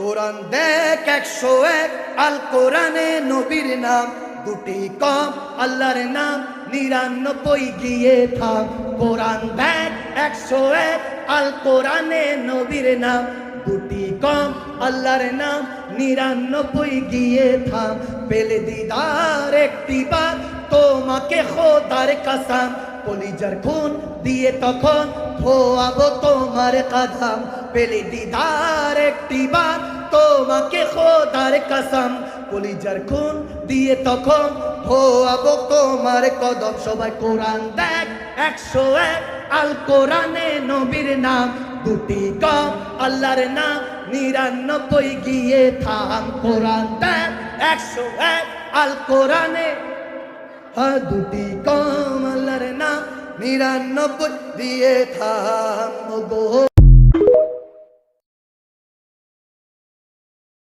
কোরআন দেখ 101 আল কোরআনে নবীর নাম দুটি কম আল্লাহর নাম 99 গিয়ে থাম। কোরআন দেখ 101 আল কোরআনে নবীর নাম দুটি কম আল্লাহর নাম 99 গিয়ে থাম। পেলে দিদার একটিবার তোমাকে খোদার কসম, কলিজার খুন দিয়ে তখন ধোয়াবো তোমার কদম। পেলে দিদার একটিবার তোমাকে খোদার কসম, কলিজার খুন দিয়ে তখন ধোয়াবো তোমার কদম। সবাই কোরআন দেখ 101 আল কোরআনে নবীর নাম দুটি কম আল্লাহর নাম 99 গিয়ে থাম। কোরআন দেখ 101 আল কোরআনে দুটি কম আল্লাহর নাম 99 দিয়ে থাম।